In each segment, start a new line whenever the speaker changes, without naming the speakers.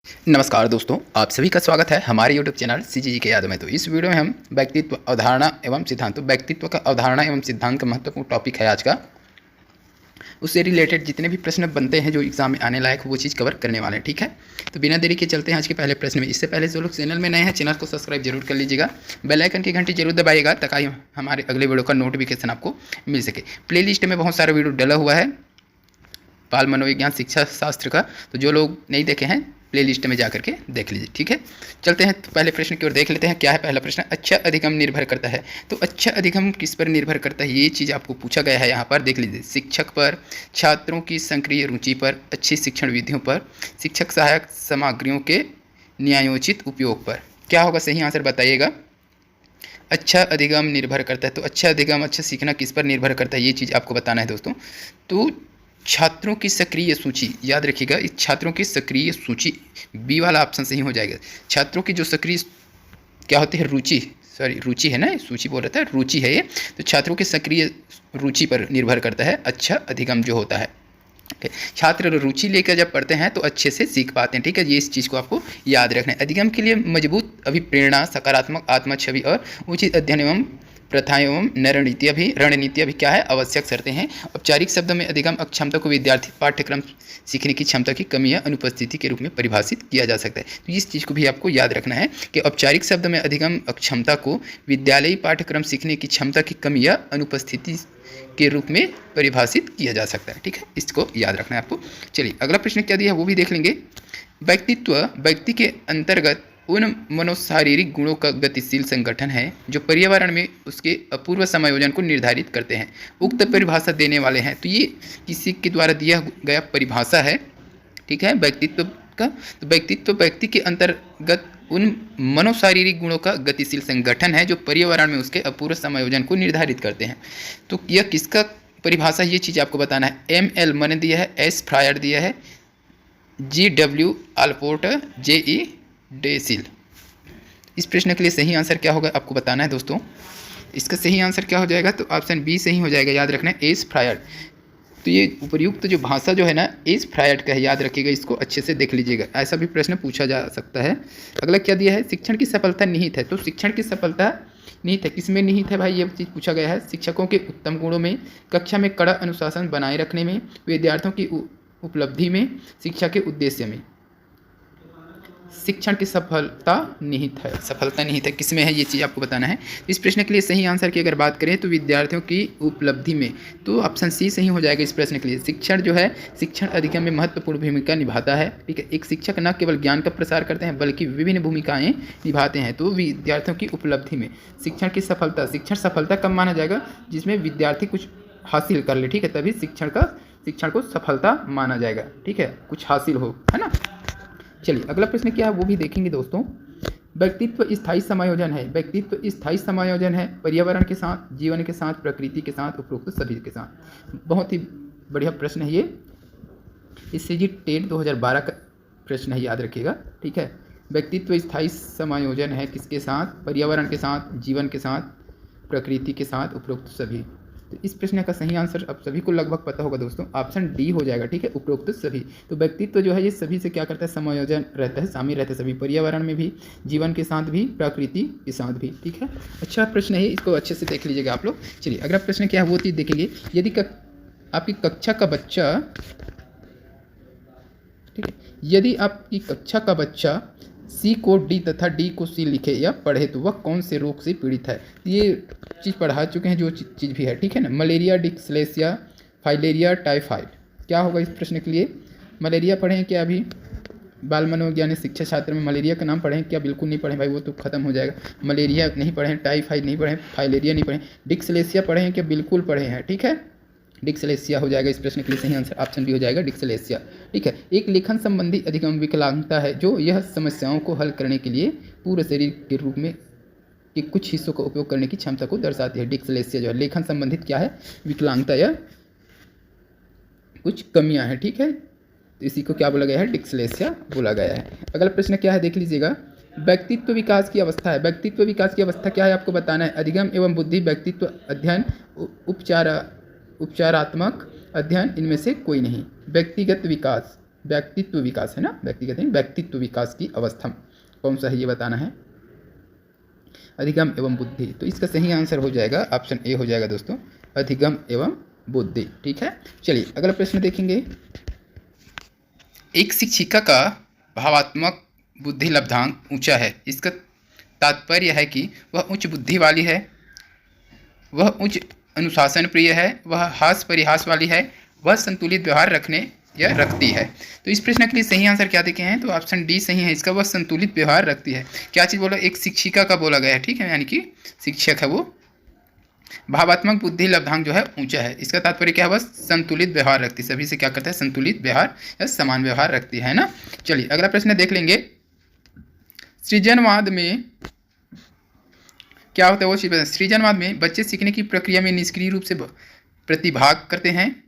नमस्कार दोस्तों, आप सभी का स्वागत है हमारे YouTube चैनल सीजीजी के यादों में। तो इस वीडियो में हम व्यक्तित्व अवधारणा एवं सिद्धांत, तो व्यक्तित्व का अवधारणा एवं सिद्धांत का महत्वपूर्ण टॉपिक है आज का। उससे रिलेटेड जितने भी प्रश्न बनते हैं जो एग्जाम में आने लायक, वो चीज़ कवर करने वाले हैं। ठीक है, तो बिना देरी के चलते हैं आज के पहले प्रश्न में। इससे पहले जो लोग चैनल में नए हैं, चैनल को सब्सक्राइब जरूर कर लीजिएगा, बेल आइकन की घंटी जरूर दबाइएगा ताकि हमारे अगले वीडियो का नोटिफिकेशन आपको मिल सके। प्ले लिस्ट में बहुत सारा वीडियो डला हुआ है बाल मनोविज्ञान शिक्षा शास्त्र का, तो जो लोग नहीं देखे हैं प्ले लिस्ट में जाकर के देख लीजिए। ठीक है, चलते हैं पहले प्रश्न की ओर देख लेते हैं। क्या है पहला प्रश्न? अच्छा अधिगम निर्भर करता है। तो अच्छा अधिगम किस पर निर्भर करता है, ये चीज़ आपको पूछा गया है यहाँ पर। देख लीजिए, शिक्षक पर, छात्रों की सक्रिय रुचि पर, अच्छी शिक्षण विधियों पर, शिक्षक सहायक सामग्रियों के न्यायोचित उपयोग पर। क्या होगा सही आंसर बताइएगा। अच्छा अधिगम निर्भर करता है, तो अच्छा अधिगम, अच्छा सीखना किस पर निर्भर करता है, ये चीज़ आपको बताना है दोस्तों। तो छात्रों की सक्रिय सूची, याद रखिएगा, इस छात्रों की सक्रिय सूची, बी वाला ऑप्शन सही हो जाएगा। छात्रों की जो सक्रिय क्या होती है, रुचि, सॉरी रुचि है ना, सूची बोल रहा था, रुचि है ये। तो छात्रों की सक्रिय रुचि पर निर्भर करता है अच्छा अधिगम जो होता है। छात्र रुचि लेकर जब पढ़ते हैं तो अच्छे से सीख पाते हैं। ठीक है, ये इस चीज़ को आपको याद रखना है। अधिगम के लिए मजबूत अभिप्रेरणा, सकारात्मक आत्म छवि और उचित अध्ययन एवं प्रथाएं एवं रणनीतियाँ भी क्या है, आवश्यक शर्तें हैं। औपचारिक शब्दों में अधिगम अक्षमता को विद्यार्थी पाठ्यक्रम सीखने की क्षमता की कमी या अनुपस्थिति के रूप में परिभाषित किया जा सकता है। तो इस चीज़ को भी आपको याद रखना है कि औपचारिक शब्द में अधिगम अक्षमता को विद्यालयी पाठ्यक्रम सीखने की क्षमता की कमी या अनुपस्थिति के रूप में परिभाषित किया जा सकता है। ठीक है, इसको याद रखना है आपको। चलिए अगला प्रश्न क्या दिया है वो भी देख लेंगे। व्यक्तित्व व्यक्ति के अंतर्गत उन मनोशारीरिक गुणों का गतिशील संगठन है जो पर्यावरण में उसके अपूर्व समायोजन को निर्धारित करते हैं। उक्त परिभाषा देने वाले हैं, तो ये किसी के द्वारा दिया गया परिभाषा है। ठीक है, व्यक्तित्व का, तो व्यक्तित्व व्यक्ति के अंतर्गत उन मनोशारीरिक गुणों का गतिशील संगठन है जो पर्यावरण में उसके अपूर्व समायोजन को निर्धारित करते हैं। तो यह किसका परिभाषा, ये चीज़ आपको बताना है। M.L. मन दिया है, S. फ्रायर दिया है, G.W. Allport, J.E. डेसिल। इस प्रश्न के लिए सही आंसर क्या होगा आपको बताना है दोस्तों। इसका सही आंसर क्या हो जाएगा, तो ऑप्शन बी सही हो जाएगा। याद रखना है, एस फ्रायड। तो ये उपर्युक्त जो भाषा जो है ना, एस फ्रायड का है, याद रखिएगा, इसको अच्छे से देख लीजिएगा, ऐसा भी प्रश्न पूछा जा सकता है। अगला क्या दिया है, शिक्षण की सफलता निहित है। तो शिक्षण की सफलता निहित है, किसमें निहित है भाई, ये चीज़ पूछा गया है। शिक्षकों के उत्तम गुणों में, कक्षा में कड़ा अनुशासन बनाए रखने में, विद्यार्थियों की उपलब्धि में, शिक्षा के उद्देश्य में। शिक्षण की सफलता निहित है, सफलता निहित है किसमें है, ये चीज़ आपको बताना है। इस प्रश्न के लिए सही आंसर की अगर बात करें तो विद्यार्थियों की उपलब्धि में, तो ऑप्शन सी सही हो जाएगा इस प्रश्न के लिए। शिक्षण जो है, शिक्षण अधिगम में महत्वपूर्ण भूमिका निभाता है। ठीक है, एक शिक्षक न केवल ज्ञान का प्रसार करते हैं बल्कि विभिन्न भूमिकाएं निभाते हैं। तो विद्यार्थियों की उपलब्धि में शिक्षण की सफलता, शिक्षण सफलता कब माना जाएगा, जिसमें विद्यार्थी कुछ हासिल कर ले। ठीक है, तभी शिक्षण को सफलता माना जाएगा। ठीक है, कुछ हासिल हो, है ना। चलिए अगला प्रश्न क्या है वो भी देखेंगे दोस्तों। व्यक्तित्व स्थायी समायोजन है। व्यक्तित्व स्थायी समायोजन है पर्यावरण के साथ, जीवन के साथ, प्रकृति के साथ, उपरोक्त सभी के साथ। बहुत ही बढ़िया प्रश्न है ये, इससे जी टेट 2012 का प्रश्न है, याद रखिएगा। ठीक है, व्यक्तित्व स्थायी समायोजन है किसके साथ, पर्यावरण के साथ, जीवन के साथ, प्रकृति के साथ, उपरोक्त सभी। तो इस प्रश्न का सही आंसर अब सभी को लगभग पता होगा दोस्तों, ऑप्शन डी हो जाएगा। ठीक है, उपरोक्त सभी। तो व्यक्तित्व जो है ये सभी से क्या करता है, समायोजन रहता है, शामिल रहता है सभी, पर्यावरण में भी, जीवन के साथ भी, प्रकृति के साथ भी। ठीक है, अच्छा प्रश्न है, इसको अच्छे से देख लीजिएगा आप लोग। चलिए अगला प्रश्न क्या है वो चीज़ देखेंगे। यदि आपकी कक्षा का बच्चा, ठीक है, यदि आपकी कक्षा का बच्चा सी को डी तथा डी को सी लिखे या पढ़े तो वह कौन से रोग से पीड़ित है। ये चीज़ पढ़ा चुके हैं, जो चीज़ भी है। ठीक है ना, मलेरिया, डिस्लेक्सिया, फाइलेरिया, टाइफाइड। क्या होगा इस प्रश्न के लिए, मलेरिया पढ़े हैं क्या अभी, बाल मनोवैज्ञानिक शिक्षा छात्र में मलेरिया का नाम पढ़े हैं क्या, बिल्कुल नहीं पढ़े भाई, वो तो खत्म हो जाएगा। मलेरिया नहीं पढ़े हैं, टाइफाइड नहीं पढ़े हैं, फाइलेरिया नहीं पढ़े, डिस्लेक्सिया पढ़े हैं क्या, बिल्कुल पढ़े हैं। ठीक है, डिस्लेक्सिया हो जाएगा इस प्रश्न के लिए सही आंसर, ऑप्शन बी हो जाएगा डिस्लेक्सिया। ठीक है, एक लेखन संबंधी अधिगम विकलांगता है जो यह समस्याओं को हल करने के लिए पूरे शरीर के रूप में के कुछ हिस्सों का उपयोग करने की क्षमता को दर्शाती है। डिस्लेक्सिया जो है लेखन संबंधित क्या है, विकलांगता या कुछ कमियां हैं। ठीक है, तो इसी को क्या बोला गया है, डिस्लेक्सिया बोला गया है। अगला प्रश्न क्या है देख लीजिएगा। व्यक्तित्व विकास की अवस्था है। व्यक्तित्व विकास की अवस्था क्या है आपको बताना है। अधिगम एवं बुद्धि, व्यक्तित्व अध्ययन, उपचारात्मक अध्ययन, इनमें से कोई नहीं। व्यक्तिगत विकास, व्यक्तित्व विकास है ना, व्यक्ति कहते हैं व्यक्तित्व विकास की अवस्था कौन सा है ये बताना है। अधिगम एवं बुद्धि, तो इसका सही आंसर हो जाएगा ऑप्शन ए हो जाएगा दोस्तों, अधिगम एवं बुद्धि। ठीक है, चलिए अगला प्रश्न देखेंगे। एक शिक्षिका का भावात्मक बुद्धि लब्धांक ऊंचा है, इसका तात्पर्य है कि वह उच्च बुद्धि वाली है, वह उच्च अनुशासन प्रिय है, वह हास परिहास वाली है, वह संतुलित व्यवहार रखने या रखती है। तो इस प्रश्न के लिए सही आंसर क्या देखे हैं, तो ऑप्शन डी सही है इसका, वह संतुलित व्यवहार रखती है। क्या चीज़ बोला, एक शिक्षिका का बोला गया है, ठीक है, यानी कि शिक्षक है वो। भावात्मक बुद्धि लब्धांक जो है ऊंचा है, इसका तात्पर्य क्या है, वह संतुलित व्यवहार रखती है, सभी से क्या करता है, संतुलित व्यवहार या समान व्यवहार रखती है ना। चलिए अगला प्रश्न देख लेंगे। सृजनवाद में क्या होता है वो चीज़, सृजनवाद में बच्चे सीखने की प्रक्रिया में निष्क्रिय रूप से प्रतिभाग करते हैं।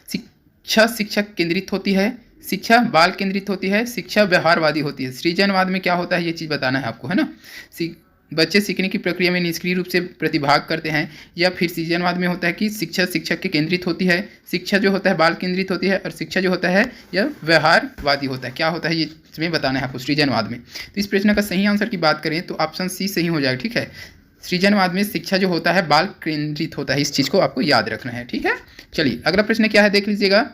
शिक्षा शिक्षक केंद्रित होती है, शिक्षा बाल केंद्रित होती है, शिक्षा व्यवहारवादी होती है। सृजनवाद में क्या होता है ये चीज़ बताना है आपको, है ना। बच्चे सीखने की प्रक्रिया में निष्क्रिय रूप से प्रतिभाग करते हैं, या फिर सृजनवाद में होता है कि शिक्षा शिक्षक के केंद्रित होती है, शिक्षा जो होता है बाल केंद्रित होती है, और शिक्षा जो होता है यह व्यवहारवादी होता है। क्या होता है ये इसमें बताना है आपको सृजनवाद में। तो इस प्रश्न का सही आंसर की बात करें तो ऑप्शन सी सही हो जाएगा। ठीक है, सृजनवाद में शिक्षा जो होता है बाल केंद्रित होता है, इस चीज़ को आपको याद रखना है। ठीक है, चलिए अगला प्रश्न क्या है देख लीजिएगा।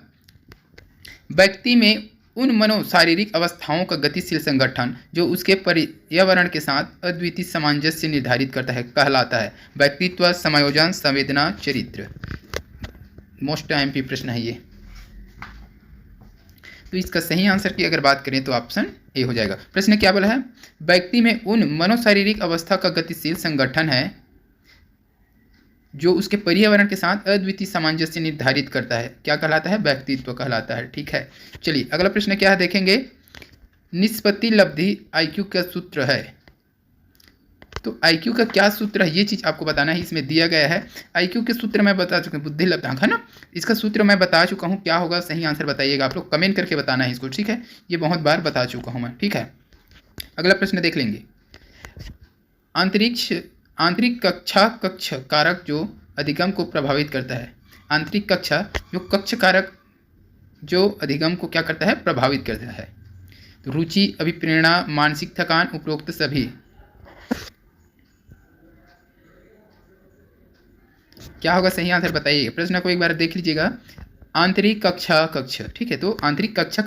व्यक्ति में उन मनोशारीरिक अवस्थाओं का गतिशील संगठन जो उसके पर्यावरण के साथ अद्वितीय सामंजस्य निर्धारित करता है कहलाता है व्यक्तित्व, समायोजन, संवेदना, चरित्र। मोस्ट एमपी प्रश्न है ये। तो इसका सही आंसर की अगर बात करें तो ऑप्शन ए हो जाएगा। प्रश्न क्या बोला है, व्यक्ति में उन मनोशारीरिक अवस्था का गतिशील संगठन है जो उसके पर्यावरण के साथ अद्वितीय सामंजस्य निर्धारित करता है, क्या कहलाता है, व्यक्तित्व कहलाता है। ठीक है, चलिए अगला प्रश्न क्या है देखेंगे। निष्पत्ति लब्धि आईक्यू का सूत्र है, तो आईक्यू का क्या सूत्र है ये चीज़ आपको बताना है, इसमें दिया गया है। आईक्यू के सूत्र मैं बता चुका हूँ, बुद्धि लब्धांक है ना, इसका सूत्र मैं बता चुका हूँ। क्या होगा सही आंसर बताइएगा, आप लोग कमेंट करके बताना है इसको। ठीक है, ये बहुत बार बता चुका हूँ मैं। ठीक है, अगला प्रश्न देख लेंगे। आंतरिक कक्ष कारक जो अधिगम को प्रभावित करता है, आंतरिक कक्षा जो कक्ष कारक जो अधिगम को क्या करता है, प्रभावित करता है। तो रुचि, अभिप्रेरणा, मानसिक थकान, उपरोक्त सभी। क्या होगा सही आंसर बताइए, प्रश्न को एक बार देख लीजिएगा। आंतरिक कक्ष, ठीक है, तो आंतरिक कक्ष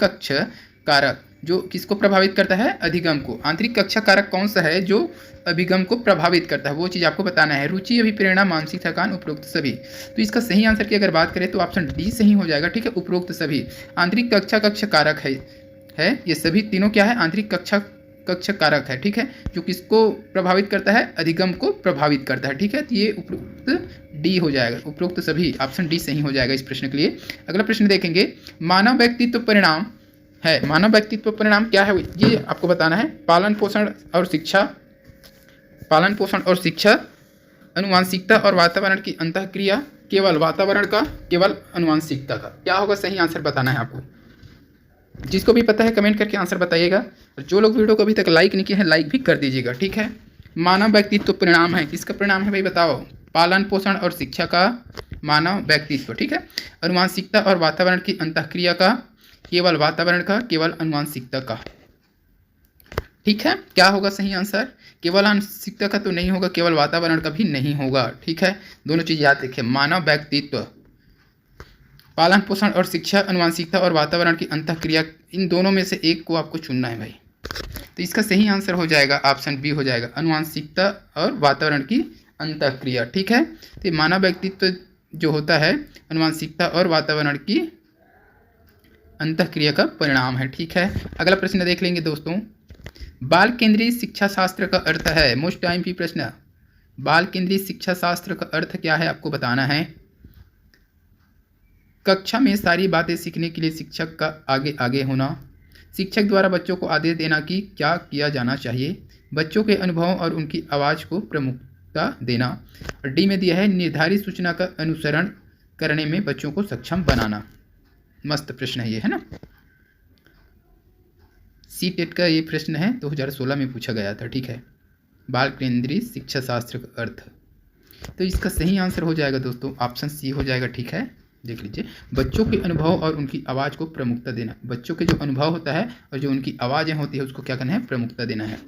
कारक जो किसको प्रभावित करता है, अधिगम को। आंतरिक कक्षा कारक कौन सा है जो अभिगम को प्रभावित करता है, वो चीज़ आपको बताना है। रुचि, अभिप्रेरणा, मानसिक थकान, उपरोक्त सभी। तो इसका सही आंसर की अगर बात करें तो ऑप्शन डी सही हो जाएगा। ठीक है, उपरोक्त सभी आंतरिक कक्ष कारक है ये सभी तीनों क्या है, आंतरिक कक्ष कारक है। ठीक है, जो किसको प्रभावित करता है, अधिगम को प्रभावित करता है। ठीक है, तो ये उपरोक्त डी हो जाएगा, उपरोक्त सभी ऑप्शन डी सही हो जाएगा इस प्रश्न के लिए। अगला प्रश्न देखेंगे। मानव व्यक्तित्व परिणाम है, मानव व्यक्तित्व परिणाम क्या है ये आपको बताना है। पालन पोषण और शिक्षा, अनुवांशिकता और वातावरण की अंतःक्रिया, केवल वातावरण का, केवल अनुवांशिकता का। क्या होगा सही आंसर बताना है आपको। जिसको भी पता है कमेंट करके आंसर बताइएगा, और जो लोग वीडियो को अभी तक लाइक नहीं किए हैं लाइक भी कर दीजिएगा। ठीक है, मानव व्यक्तित्व परिणाम है, किसका परिणाम है भाई बताओ, पालन पोषण और शिक्षा का मानव व्यक्तित्व। ठीक है, अनुवांशिकता और वातावरण की अंतःक्रिया का, केवल वातावरण का, केवल अनुवांशिकता का। ठीक है, क्या होगा सही आंसर, केवल अनुवांशिकता का तो नहीं होगा, केवल वातावरण का भी नहीं होगा। ठीक है, दोनों चीज़ याद रखिए। मानव व्यक्तित्व, पालन पोषण और शिक्षा, अनुवांशिकता और वातावरण की अंतःक्रिया, इन दोनों में से एक को आपको चुनना है भाई। तो इसका सही आंसर हो जाएगा ऑप्शन बी हो जाएगा, अनुवांशिकता और वातावरण की अंतःक्रिया। ठीक है, तो मानव व्यक्तित्व जो होता है अनुवांशिकता और वातावरण की अंतःक्रिया का परिणाम है। ठीक है, अगला प्रश्न देख लेंगे दोस्तों। बाल केंद्रीय शिक्षा शास्त्र का अर्थ है, मोस्ट टाइम भी प्रश्न, बाल केंद्रीय शिक्षा शास्त्र का अर्थ क्या है आपको बताना है। कक्षा में सारी बातें सीखने के लिए शिक्षक का आगे आगे होना, शिक्षक द्वारा बच्चों को आदेश देना कि क्या किया जाना चाहिए, बच्चों के अनुभव और उनकी आवाज़ को प्रमुखता देना, और डी में दिया है निर्धारित सूचना का अनुसरण करने में बच्चों को सक्षम बनाना। मस्त प्रश्न है ये, है ना। सी-टेट का ये प्रश्न है, 2016 में पूछा गया था। ठीक है, बाल केंद्रीय शिक्षा शास्त्र का अर्थ। तो इसका सही आंसर हो जाएगा दोस्तों ऑप्शन सी हो जाएगा। ठीक है, देख लीजिए, बच्चों के अनुभव और उनकी आवाज़ को प्रमुखता देना। बच्चों के जो अनुभव होता है और जो उनकी आवाज़ें होती है उसको क्या करना है, प्रमुखता देना है।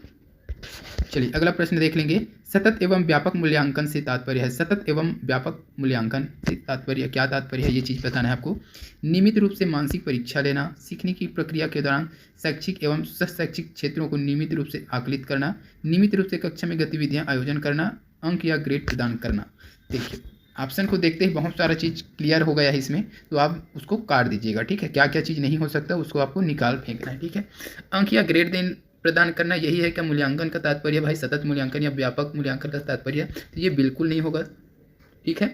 चलिए अगला प्रश्न देख लेंगे। सतत एवं व्यापक मूल्यांकन से तात्पर्य है, सतत एवं व्यापक मूल्यांकन से तात्पर्य क्या तात्पर्य है, ये चीज़ बताना है आपको। नियमित रूप से मानसिक परीक्षा लेना, सीखने की प्रक्रिया के दौरान शैक्षिक एवं शैक्षिक क्षेत्रों को नियमित रूप से आकलित करना, नियमित रूप से कक्षा में गतिविधियां आयोजन करना, अंक या ग्रेड प्रदान करना। देखिए ऑप्शन को देखते ही बहुत सारा चीज़ क्लियर हो गया है इसमें, तो आप उसको काट दीजिएगा। ठीक है, क्या क्या चीज़ नहीं हो सकता उसको आपको निकाल फेंकना है। ठीक है, अंक या ग्रेड प्रदान करना, यही है क्या मूल्यांकन का तात्पर्य भाई, सतत मूल्यांकन या व्यापक मूल्यांकन का तात्पर्य, तो ये बिल्कुल नहीं होगा। ठीक है,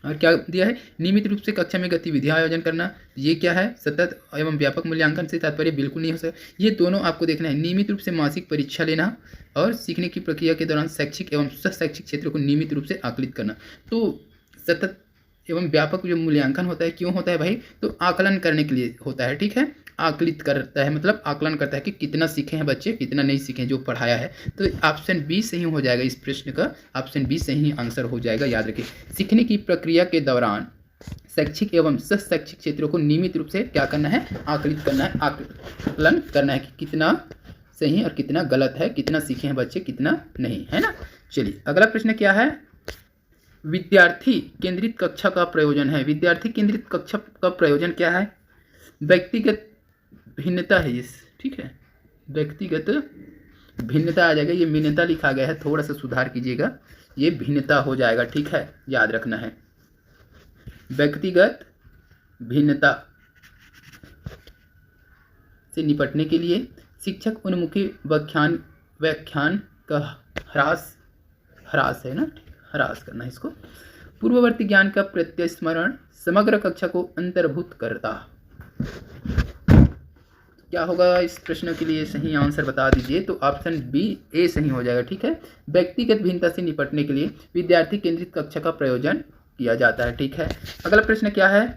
और क्या दिया है, नियमित रूप से कक्षा में गतिविधियां आयोजन करना, ये क्या है, सतत एवं व्यापक मूल्यांकन से तात्पर्य बिल्कुल नहीं हो सकता। ये दोनों आपको देखना है, नियमित रूप से मासिक परीक्षा लेना और सीखने की प्रक्रिया के दौरान शैक्षिक एवं शैक्षिक क्षेत्रों को नियमित रूप से आकलित करना। तो सतत एवं व्यापक जो मूल्यांकन होता है क्यों होता है भाई, तो आकलन करने के लिए होता है। ठीक है, आकलित करता है मतलब आकलन करता है कि कितना सीखे हैं बच्चे, कितना नहीं सीखे हैं जो पढ़ाया है। तो ऑप्शन बी सही हो जाएगा इस प्रश्न का, ऑप्शन बी सही आंसर हो जाएगा। याद रखिए, सीखने की प्रक्रिया के दौरान शैक्षिक एवं शैक्षिक क्षेत्रों को नियमित रूप से क्या करना है, आकलित करना है, आकलन करना है कि कितना सही और कितना गलत है, कितना सीखे हैं बच्चे, कितना नहीं, है ना। चलिए अगला प्रश्न क्या है, विद्यार्थी केंद्रित कक्षा का प्रयोजन है। विद्यार्थी केंद्रित कक्षा का प्रयोजन क्या है, व्यक्तिगत भिन्नता है ये। ठीक है, व्यक्तिगत भिन्नता आ जाएगा, ये भिन्नता लिखा गया है, थोड़ा सा सुधार कीजिएगा, ये भिन्नता हो जाएगा। ठीक है, याद रखना है, व्यक्तिगत भिन्नता से निपटने के लिए शिक्षक उन्मुखी व्याख्यान का ह्रास है ना, ह्रास करना है इसको। पूर्ववर्ती ज्ञान का प्रत्यस्मरण समग्र कक्षा को अंतर्भूत करता। क्या होगा इस प्रश्न के लिए सही आंसर बता दीजिए, तो ऑप्शन बी ए सही हो जाएगा। ठीक है, व्यक्तिगत भिन्नता से निपटने के लिए विद्यार्थी केंद्रित कक्षा का प्रयोजन किया जाता है। ठीक है, अगला प्रश्न क्या है,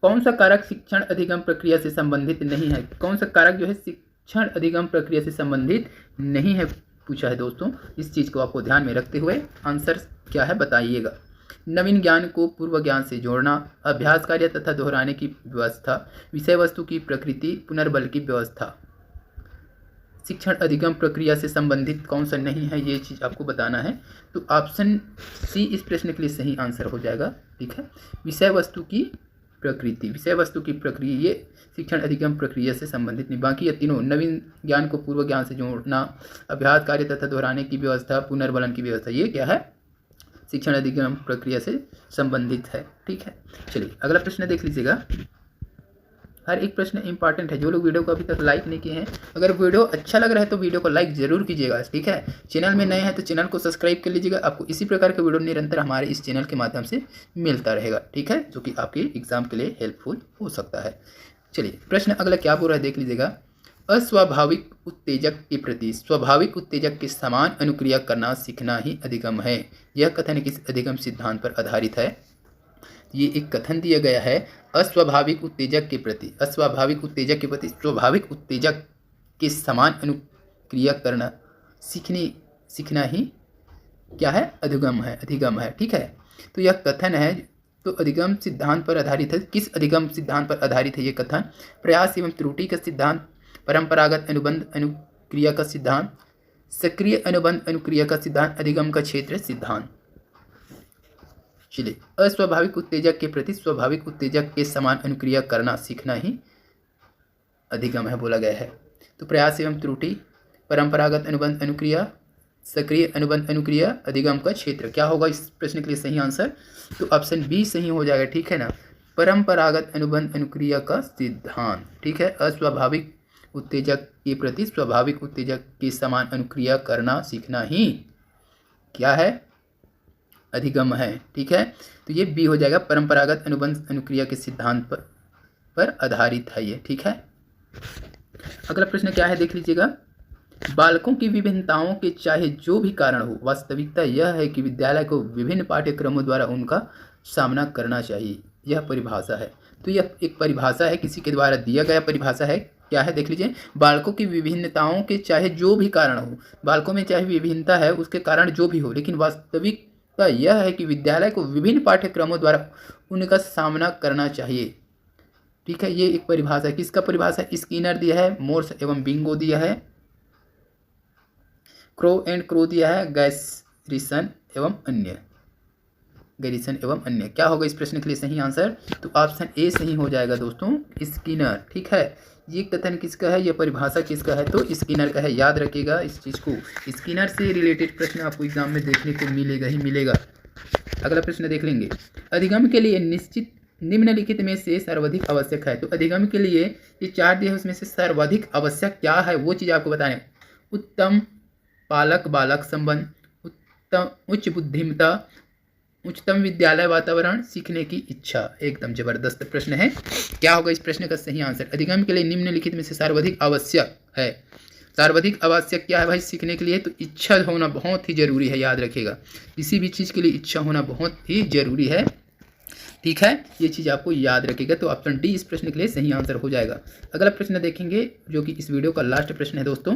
कौन सा कारक शिक्षण अधिगम प्रक्रिया से संबंधित नहीं है। कौन सा कारक जो है शिक्षण अधिगम प्रक्रिया से संबंधित नहीं है पूछा है दोस्तों, इस चीज़ को आपको ध्यान में रखते हुए आंसर क्या है बताइएगा। नवीन ज्ञान को पूर्व ज्ञान से जोड़ना, अभ्यास कार्य तथा दोहराने की व्यवस्था, विषय वस्तु की प्रकृति, पुनर्बल की व्यवस्था। शिक्षण अधिगम प्रक्रिया से संबंधित कौन सा नहीं है, ये चीज़ आपको बताना है। तो ऑप्शन सी इस प्रश्न के लिए सही आंसर हो जाएगा। ठीक है, विषय वस्तु की प्रकृति, विषय वस्तु की प्रक्रिया ये शिक्षण अधिगम प्रक्रिया से संबंधित नहीं। बाकी ये तीनों, नवीन ज्ञान को पूर्व ज्ञान से जोड़ना, अभ्यास कार्य तथा दोहराने की व्यवस्था, पुनर्बलन की व्यवस्था, ये क्या है, शिक्षण अधिगम प्रक्रिया से संबंधित है। ठीक है, चलिए अगला प्रश्न देख लीजिएगा। हर एक प्रश्न इंपॉर्टेंट है। जो लोग वीडियो को अभी तक लाइक नहीं किए हैं, अगर वीडियो अच्छा लग रहा है तो वीडियो को लाइक जरूर कीजिएगा। ठीक है, चैनल में नए हैं तो चैनल को सब्सक्राइब कर लीजिएगा, आपको इसी प्रकार के वीडियो निरंतर हमारे इस चैनल के माध्यम से मिलता रहेगा। ठीक है, जो कि आपके एग्जाम के लिए हेल्पफुल हो सकता है। चलिए प्रश्न अगला क्या बोल रहा है देख लीजिएगा। अस्वाभाविक उत्तेजक के प्रति स्वाभाविक उत्तेजक के समान अनुक्रिया करना सीखना ही अधिगम है। यह कथन किस अधिगम सिद्धांत पर आधारित है। ये एक कथन दिया गया है, अस्वाभाविक उत्तेजक के प्रति, अस्वाभाविक उत्तेजक के प्रति स्वाभाविक उत्तेजक के समान अनुक्रिया करना सीखना ही क्या है, अधिगम है, अधिगम है। ठीक है, तो यह कथन है तो अधिगम सिद्धांत पर आधारित है। किस अधिगम सिद्धांत पर आधारित है ये कथन, प्रयास एवं त्रुटि का सिद्धांत, परंपरागत अनुबंध अनुक्रिया का सिद्धांत, सक्रिय अनुबंध अनुक्रिया का सिद्धांत, अधिगम का क्षेत्र सिद्धांत। चलिए, अस्वाभाविक उत्तेजक के प्रति स्वाभाविक उत्तेजक के समान अनुक्रिया करना सीखना ही अधिगम है बोला गया है। तो प्रयास एवं त्रुटि, परंपरागत अनुबंध अनुक्रिया, सक्रिय अनुबंध अनुक्रिया, अधिगम का क्षेत्र। क्या होगा इस प्रश्न के लिए सही आंसर, तो ऑप्शन बी सही हो जाएगा। ठीक है ना, परंपरागत अनुबंध अनुक्रिया का सिद्धांत। ठीक है, अस्वाभाविक उत्तेजक के प्रति स्वाभाविक उत्तेजक के समान अनुक्रिया करना सीखना ही क्या है, अधिगम है। ठीक है, तो ये बी हो जाएगा, परंपरागत अनुबंध अनुक्रिया के सिद्धांत पर आधारित है ये। ठीक है, अगला प्रश्न क्या है देख लीजिएगा। बालकों की विभिन्नताओं के चाहे जो भी कारण हो, वास्तविकता यह है कि विद्यालय को विभिन्न पाठ्यक्रमों द्वारा उनका सामना करना चाहिए। यह परिभाषा है, तो यह एक परिभाषा है, किसी के द्वारा दिया गया परिभाषा है, क्या है देख लीजिए, बालकों की विभिन्नताओं के चाहे जो भी कारण हो, बालकों में चाहे विभिन्नता है उसके कारण जो भी हो, लेकिन वास्तविकता यह है कि विद्यालय को विभिन्न पाठ्यक्रमों द्वारा उनका सामना करना चाहिए। ठीक है, ये एक परिभाषा है। किसका परिभाषा? स्किनर दिया है, मोर्स एवं बिंगो दिया है, क्रो एंड क्रो दिया है, गैरिसन एवं अन्य, गैरिसन एवं अन्य। क्या होगा इस प्रश्न के लिए सही आंसर? तो ऑप्शन ए सही हो जाएगा दोस्तों, स्किनर। ठीक है, ये कथन किसका है, यह परिभाषा किसका है? तो स्किनर का है। याद रखिएगा इस चीज़ को, स्किनर से रिलेटेड प्रश्न आपको एग्जाम में देखने को मिलेगा ही मिलेगा। अगला प्रश्न देख लेंगे। अधिगम के लिए निश्चित निम्नलिखित में से सर्वाधिक आवश्यक है। तो अधिगम के लिए ये 4 दिए हैं, उसमें से सर्वाधिक आवश्यक क्या है वो चीज़ आपको बताना है। उत्तम पालक बालक संबंध, उत्तम उच्च बुद्धिमत्ता, उच्चतम विद्यालय वातावरण, सीखने की इच्छा। एकदम जबरदस्त प्रश्न है। क्या होगा इस प्रश्न का सही आंसर? अधिगम के लिए निम्नलिखित में से सर्वाधिक आवश्यक है। सर्वाधिक आवश्यक क्या है भाई सीखने के लिए? तो इच्छा होना बहुत ही जरूरी है। याद रखिएगा, किसी भी चीज़ के लिए इच्छा होना बहुत ही जरूरी है। ठीक है, ये चीज़ आपको याद रखिएगा। तो ऑप्शन डी इस प्रश्न के लिए सही आंसर हो जाएगा। अगला प्रश्न देखेंगे जो कि इस वीडियो का लास्ट प्रश्न है दोस्तों।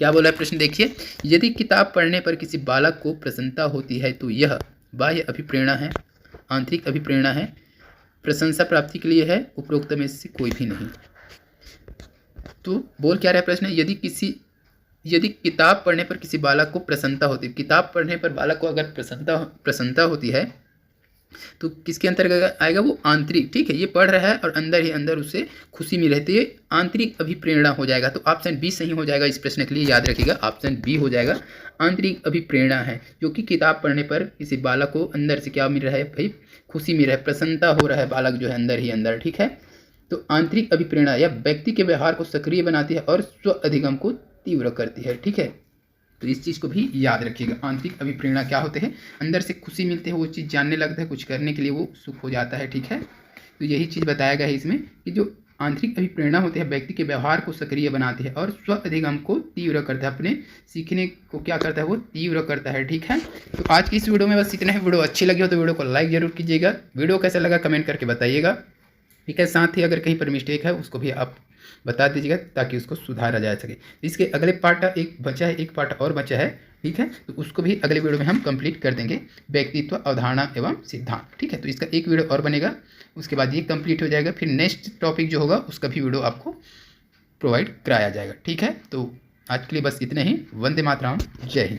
क्या बोला है प्रश्न देखिए। यदि किताब पढ़ने पर किसी बालक को प्रसन्नता होती है तो यह बाह्य अभिप्रेरणा है, आंतरिक अभिप्रेरणा है, प्रशंसा प्राप्ति के लिए है, उपरोक्त में से कोई भी नहीं। तो बोल क्या रहा है प्रश्न? यदि किताब पढ़ने पर किसी बालक को प्रसन्नता होती है, किताब पढ़ने पर बालक को अगर प्रसन्नता होती है तो किसके अंतर्गत आएगा? वो आंतरिक। ठीक है, ये पढ़ रहा है और अंदर ही अंदर उसे खुशी मिल रही है, आंतरिक अभिप्रेरणा हो जाएगा। तो ऑप्शन बी सही हो जाएगा इस प्रश्न के लिए। याद रखिएगा, ऑप्शन बी हो जाएगा, आंतरिक अभिप्रेरणा है, जो कि किताब पढ़ने पर किसी बालक को अंदर से क्या मिल रहा है भाई? खुशी मिल रहा है, प्रसन्नता हो रहा है बालक जो है अंदर ही अंदर। ठीक है, तो आंतरिक अभिप्रेरणा यह व्यक्ति के व्यवहार को सक्रिय बनाती है और स्व अधिगम को तीव्र करती है। ठीक है, तो इस चीज़ को भी याद रखिएगा। आंतरिक अभिप्रेरणा क्या होते हैं? अंदर से खुशी मिलती है, वो चीज़ जानने लगता है, कुछ करने के लिए वो उत्सुक हो जाता है। ठीक है, तो यही चीज़ बताया गया है इसमें कि जो आंतरिक अभिप्रेरणा होती है व्यक्ति के व्यवहार को सक्रिय बनाती है और स्व अधिगम को तीव्र करता है, अपने सीखने को क्या करता है? वो तीव्र करता है। ठीक है, तो आज की इस वीडियो में बस इतना है। वीडियो अच्छी लगी हो तो वीडियो को लाइक जरूर कीजिएगा। वीडियो कैसा लगा कमेंट करके बताइएगा। ठीक है, साथ ही अगर कहीं पर मिस्टेक है उसको भी आप बता दीजिएगा ताकि उसको सुधारा जा सके। इसके अगले पार्ट एक बचा है, एक पार्ट और बचा है। ठीक है, तो उसको भी अगले वीडियो में हम कंप्लीट कर देंगे, व्यक्तित्व अवधारणा एवं सिद्धांत। ठीक है, तो इसका एक वीडियो और बनेगा, उसके बाद ये कंप्लीट हो जाएगा। फिर नेक्स्ट टॉपिक जो होगा उसका भी वीडियो आपको प्रोवाइड कराया जाएगा। ठीक है, तो आज के लिए बस इतने ही। वंदे मातरम, जय हिंद।